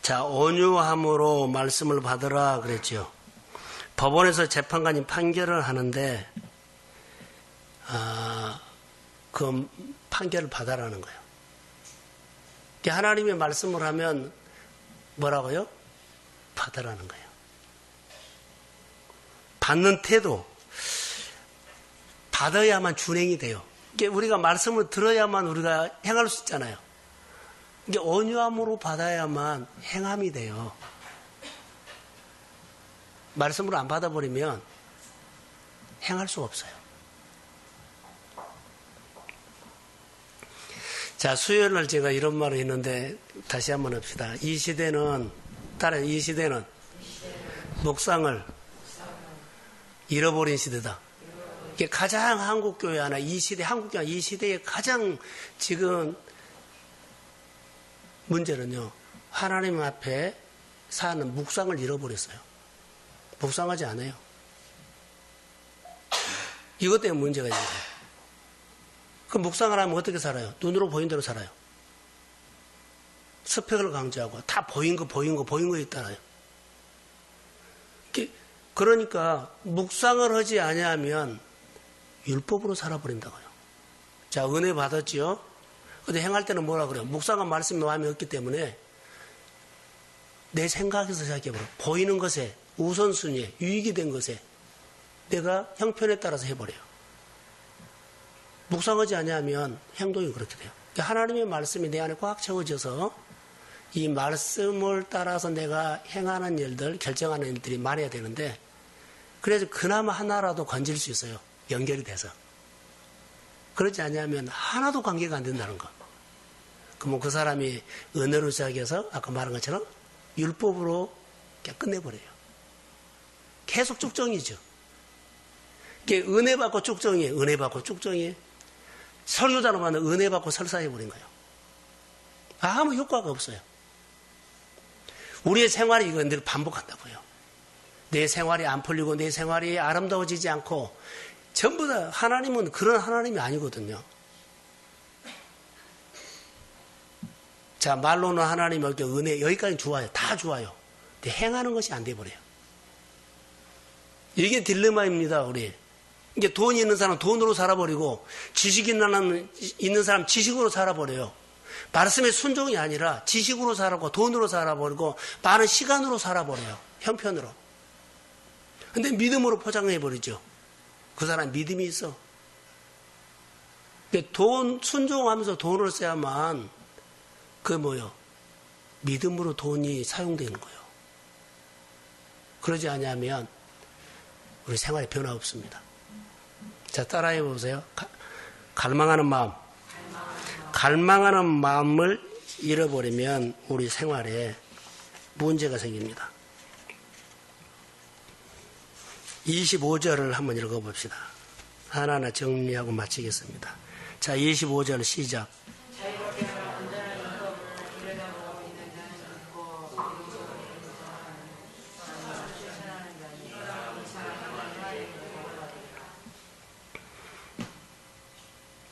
자, 온유함으로 말씀을 받으라 그랬죠. 법원에서 재판관이 판결을 하는데 그 판결을 받아라는 거예요. 하나님의 말씀을 하면 뭐라고요? 받으라는 거예요. 받는 태도, 받아야만 준행이 돼요. 우리가 말씀을 들어야만 우리가 행할 수 있잖아요. 이게 온유함으로 받아야만 행함이 돼요. 말씀으로 안 받아버리면 행할 수가 없어요. 자, 수요일날 제가 이런 말을 했는데 다시 한번 합시다. 이 시대는 묵상을 잃어버린 시대다. 이게 가장 한국교회 하나, 한국교회 이 시대의 가장 지금 문제는요, 하나님 앞에 사는 묵상을 잃어버렸어요. 묵상하지 않아요. 이것 때문에 문제가 있는 거예요. 그 묵상을 하면 어떻게 살아요? 눈으로 보인 대로 살아요. 스펙을 강조하고 다 보인 거에 따라요. 그러니까 묵상을 하지 아니하면 율법으로 살아버린다고요. 자, 은혜 받았지요? 근데 행할 때는 뭐라 그래요? 묵상한 말씀이 마음에 없기 때문에 내 생각에서 생각해버려. 보이는 것에, 우선순위에, 유익이 된 것에 내가 형편에 따라서 해버려요. 묵상하지 않으면 행동이 그렇게 돼요. 그러니까 하나님의 말씀이 내 안에 꽉 채워져서 이 말씀을 따라서 내가 행하는 일들, 결정하는 일들이 많아야 되는데 그래서 그나마 하나라도 건질 수 있어요. 연결이 돼서. 그렇지 않으면 하나도 관계가 안 된다는 거. 그러면 그 사람이 은혜로 시작해서 아까 말한 것처럼 율법으로 그냥 끝내버려요. 계속 쭉정이죠. 은혜 받고 쭉정이에요. 은혜 받고 쭉정이에요. 설교자로 만든 은혜 받고 설사해버린 거예요. 아무 효과가 없어요. 우리의 생활이 이거 늘 반복한다고요. 내 생활이 안 풀리고 내 생활이 아름다워지지 않고 전부 다 하나님은 그런 하나님이 아니거든요. 자, 말로는 하나님 이렇게 은혜 여기까지 좋아요. 다 좋아요. 근데 행하는 것이 안 돼버려요. 이게 딜레마입니다. 우리. 이게 돈이 있는 사람은 돈으로 살아버리고 지식이 있는 사람 지식으로 살아버려요. 말씀의 순종이 아니라 지식으로 살아버리고 돈으로 살아버리고 많은 시간으로 살아버려요. 형편으로. 근데 믿음으로 포장해버리죠. 그 사람 믿음이 있어. 순종하면서 돈을 써야만 믿음으로 돈이 사용되는 거예요. 그러지 않으면 우리 생활에 변화 없습니다. 자, 따라해 보세요. 갈망하는 마음. 갈망하는 마음을 잃어버리면 우리 생활에 문제가 생깁니다. 25절을 한번 읽어봅시다. 하나하나 정리하고 마치겠습니다. 자, 25절 시작.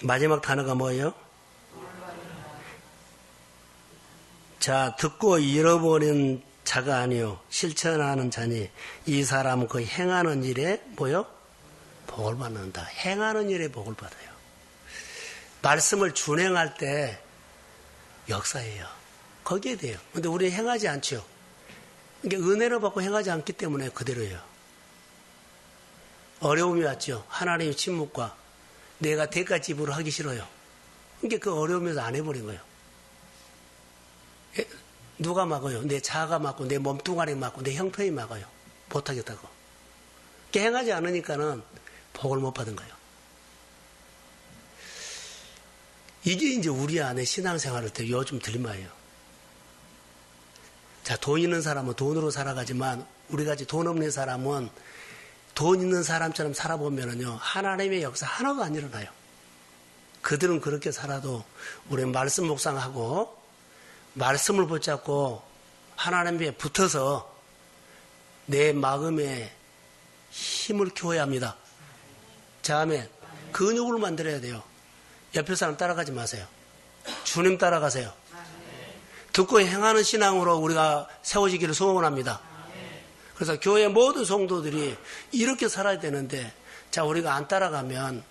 마지막 단어가 뭐예요? 자, 듣고 잃어버린 자가 아니요 실천하는 자니 이 사람은 그 행하는 일에 뭐요? 복을 받는다. 행하는 일에 복을 받아요. 말씀을 준행할 때 역사예요. 거기에 돼요. 근데 우리 행하지 않죠. 이게 은혜를 받고 행하지 않기 때문에 그대로예요. 어려움이 왔죠. 하나님의 침묵과 내가 대가 지불을 하기 싫어요. 그러니까 그 어려움에서 안 해버린 거예요. 누가 막아요? 내 자아가 막고 내 몸뚱아리 막고 내 형편이 막아요. 못하겠다고. 행하지 않으니까는 복을 못 받은 거예요. 이게 이제 우리 안에 신앙생활을 때 요즘 들림말이에요. 자, 돈 있는 사람은 돈으로 살아가지만 우리같이 돈 없는 사람은 돈 있는 사람처럼 살아보면은요, 하나님의 역사 하나도 안 일어나요. 그들은 그렇게 살아도 우리는 말씀 묵상하고 말씀을 붙잡고 하나님에 붙어서 내 마음에 힘을 키워야 합니다. 자, 아멘. 근육을 만들어야 돼요. 옆에 사람 따라가지 마세요. 주님 따라가세요. 듣고 행하는 신앙으로 우리가 세워지기를 소원합니다. 그래서 교회 모든 성도들이 이렇게 살아야 되는데, 자, 우리가 안 따라가면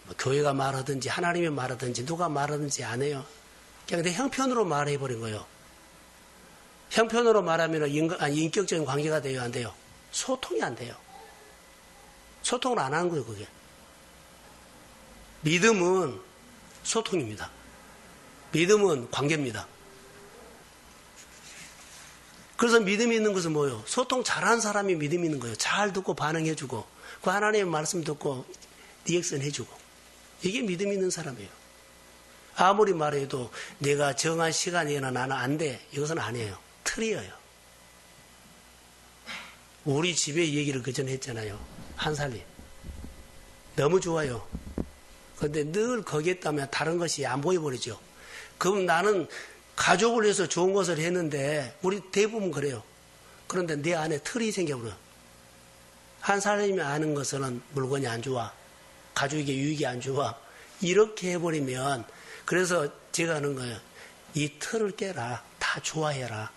뭐 교회가 말하든지 하나님이 말하든지 누가 말하든지 안 해요. 그냥 내 형편으로 말해버린 거예요. 형편으로 말하면 인격적인 관계가 돼요, 안 돼요? 소통이 안 돼요. 소통을 안 하는 거예요, 그게. 믿음은 소통입니다. 믿음은 관계입니다. 그래서 믿음이 있는 것은 뭐예요? 소통 잘하는 사람이 믿음이 있는 거예요. 잘 듣고 반응해주고, 그 하나님의 말씀 듣고 리액션 해주고. 이게 믿음이 있는 사람이에요. 아무리 말해도 내가 정한 시간이나 나는 안 돼. 이것은 아니에요. 틀이에요. 우리 집의 얘기를 그전에 했잖아요. 한살림. 너무 좋아요. 그런데 늘 거기에 따면 다른 것이 안 보여버리죠. 그럼 나는 가족을 위해서 좋은 것을 했는데 우리 대부분 그래요. 그런데 내 안에 틀이 생겨버려요. 한 사람이 아는 것은 물건이 안 좋아. 가족에게 유익이 안 좋아. 이렇게 해버리면, 그래서 제가 하는 거예요. 이 틀을 깨라. 다 좋아해라.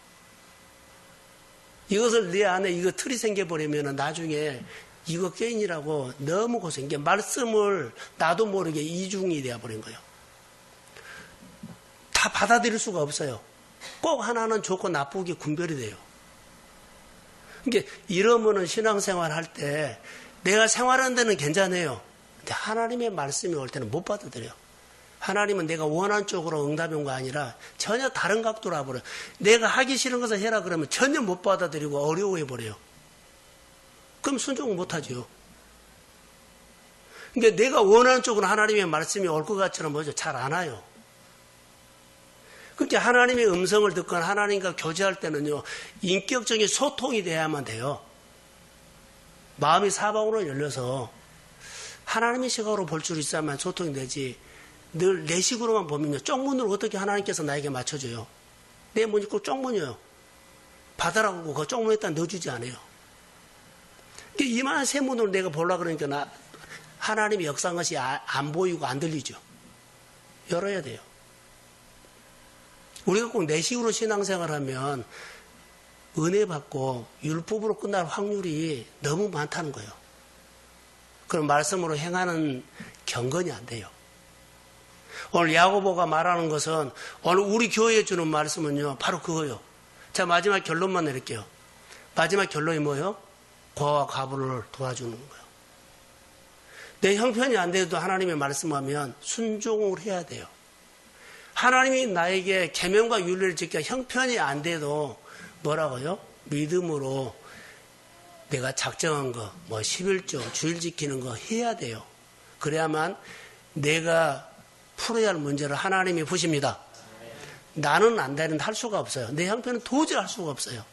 이것을 내 안에 이거 틀이 생겨버리면 나중에 이거 깨인이라고 너무 고생. 이게 말씀을 나도 모르게 이중이 되어버린 거예요. 다 받아들일 수가 없어요. 꼭 하나는 좋고 나쁘게 분별이 돼요. 그러니까 이러면은 신앙생활 할 때 내가 생활하는 데는 괜찮아요. 근데 하나님의 말씀이 올 때는 못 받아들여요. 하나님은 내가 원하는 쪽으로 응답이 온 거 아니라 전혀 다른 각도로 와버려요. 내가 하기 싫은 것을 해라 그러면 전혀 못 받아들이고 어려워해버려요. 그럼 순종을 못하죠. 그러니까 내가 원하는 쪽으로 하나님의 말씀이 올 것 같처럼 뭐죠? 잘 안 와요. 그렇게 하나님의 음성을 듣거나 하나님과 교제할 때는요, 인격적인 소통이 돼야만 돼요. 마음이 사방으로 열려서 하나님의 시각으로 볼 줄 있어야만 소통이 되지, 늘 내 식으로만 보면요, 쪽문으로 어떻게 하나님께서 나에게 맞춰줘요? 내 문이 꼭 쪽문이에요. 받아라고 그 쪽문에다 넣어주지 않아요. 이만한 새 문으로 내가 보려고 그러니까 하나님의 역사한 것이 안 보이고 안 들리죠. 열어야 돼요. 우리가 꼭 내 식으로 신앙생활하면 은혜 받고 율법으로 끝날 확률이 너무 많다는 거예요. 그럼 말씀으로 행하는 경건이 안 돼요. 오늘 야고보가 말하는 것은, 오늘 우리 교회에 주는 말씀은요, 바로 그거예요. 자, 마지막 결론만 내릴게요. 마지막 결론이 뭐예요? 고아와 과부를 도와주는 거예요. 내 형편이 안 돼도 하나님의 말씀하면 순종을 해야 돼요. 하나님이 나에게 계명과 윤리를 지켜 형편이 안 돼도 뭐라고요? 믿음으로 내가 작정한 거, 뭐 11조, 주일 지키는 거 해야 돼요. 그래야만 내가 풀어야 할 문제를 하나님이 푸십니다. 나는 안 되는데 할 수가 없어요. 내 형편은 도저히 할 수가 없어요.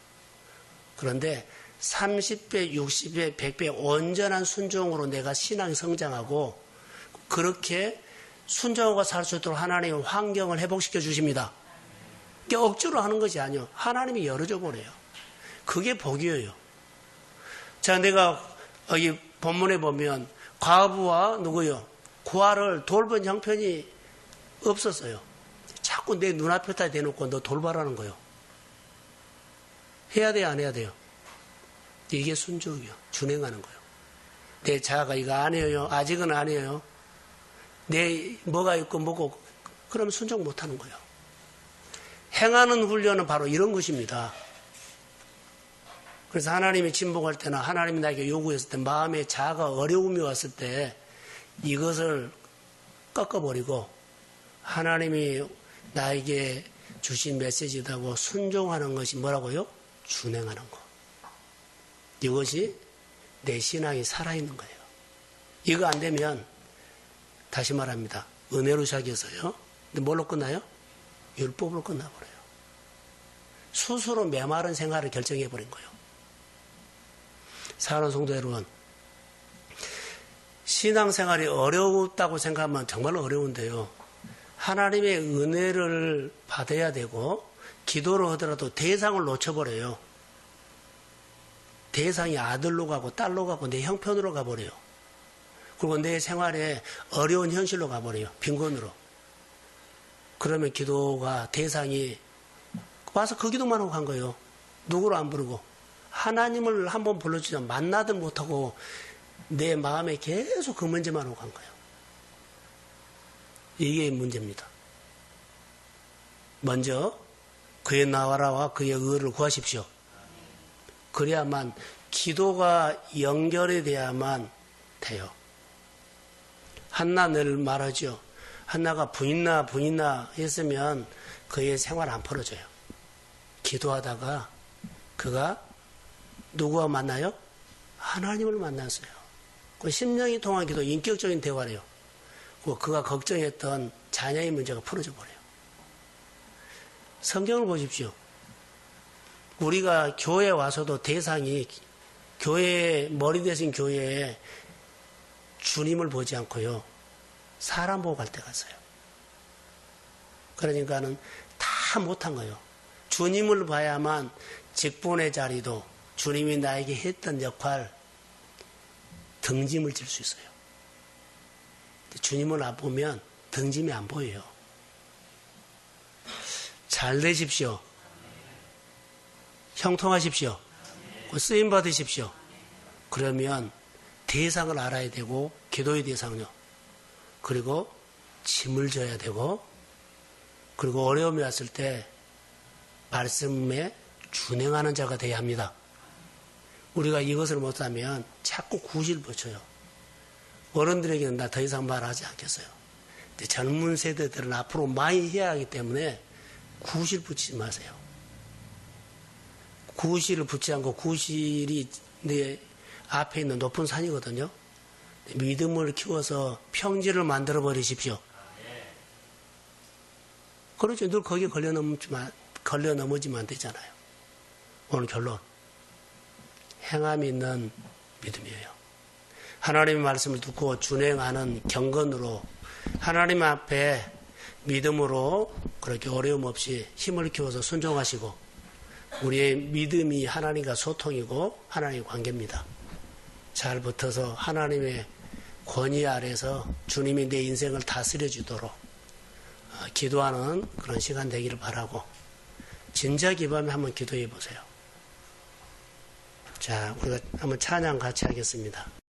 그런데 30배, 60배, 100배 온전한 순종으로 내가 신앙이 성장하고 그렇게 순종하고 살 수 있도록 하나님의 환경을 회복시켜 주십니다. 이게 억지로 하는 것이 아니에요. 하나님이 열어줘 버려요. 그게 복이에요. 자, 내가 여기 본문에 보면 과부와 누구요? 고아를 돌본 형편이 없었어요. 자꾸 내 눈앞에다 대놓고 너 돌봐라는 거예요. 해야 돼요, 안 해야 돼요? 이게 순종이요. 준행하는 거예요. 내 자아가 이거 안 해요. 아직은 안 해요. 내 뭐가 있고 뭐고 그러면 순종 못 하는 거예요. 행하는 훈련은 바로 이런 것입니다. 그래서 하나님이 진복할 때나 하나님이 나에게 요구했을 때 마음에 자아가 어려움이 왔을 때 이것을 꺾어버리고 하나님이 나에게 주신 메시지다고 순종하는 것이 뭐라고요? 준행하는 거. 이것이 내 신앙이 살아있는 거예요. 이거 안 되면 다시 말합니다. 은혜로 시작해서요. 근데 뭘로 끝나요? 율법으로 끝나버려요. 스스로 메마른 생활을 결정해버린 거예요. 사랑하는 성도 여러분, 신앙생활이 어렵다고 생각하면 정말 어려운데요. 하나님의 은혜를 받아야 되고 기도를 하더라도 대상을 놓쳐버려요. 대상이 아들로 가고 딸로 가고 내 형편으로 가버려요. 그리고 내 생활에 어려운 현실로 가버려요. 빈곤으로. 그러면 기도가 대상이 와서 그 기도만 하고 간 거예요. 누구를 안 부르고. 하나님을 한번 불러주자 만나들 못하고 내 마음에 계속 그 문제만 하고 간 거예요. 이게 문제입니다. 먼저 그의 나라와 그의 의를 구하십시오. 그래야만 기도가 연결이 돼야만 돼요. 한나 늘 말하죠. 한나가 부인나 했으면 그의 생활 안 풀어져요. 기도하다가 그가 누구와 만나요? 하나님을 만났어요. 그 심령이 통한 기도, 인격적인 대화래요. 그가 걱정했던 자녀의 문제가 풀어져 버려요. 성경을 보십시오. 우리가 교회에 와서도 대상이 교회의 머리 대신 교회에 주님을 보지 않고요. 사람 보고 갈 때 갔어요. 그러니까는 다 못한 거예요. 주님을 봐야만 직분의 자리도 주님이 나에게 했던 역할 등짐을 질 수 있어요. 주님을 안 보면 등짐이 안 보여요. 잘 되십시오. 형통하십시오. 쓰임 받으십시오. 그러면 대상을 알아야 되고 기도의 대상요. 그리고 짐을 져야 되고 그리고 어려움이 왔을 때 말씀에 준행하는 자가 되어야 합니다. 우리가 이것을 못하면 자꾸 구실 붙여요. 어른들에게는 나 더 이상 말하지 않겠어요. 근데 젊은 세대들은 앞으로 많이 해야 하기 때문에 구실 붙이지 마세요. 구실을 붙지 않고 구실이 내 앞에 있는 높은 산이거든요. 믿음을 키워서 평지를 만들어 버리십시오. 그렇죠. 늘 거기에 걸려 넘어지면 되잖아요. 오늘 결론. 행함이 있는 믿음이에요. 하나님의 말씀을 듣고 준행하는 경건으로 하나님 앞에 믿음으로 그렇게 어려움 없이 힘을 키워서 순종하시고 우리의 믿음이 하나님과 소통이고 하나님의 관계입니다. 잘 붙어서 하나님의 권위 아래서 주님이 내 인생을 다스려 주도록 기도하는 그런 시간 되기를 바라고 진작 이 밤에 한번 기도해 보세요. 자, 우리가 한번 찬양 같이 하겠습니다.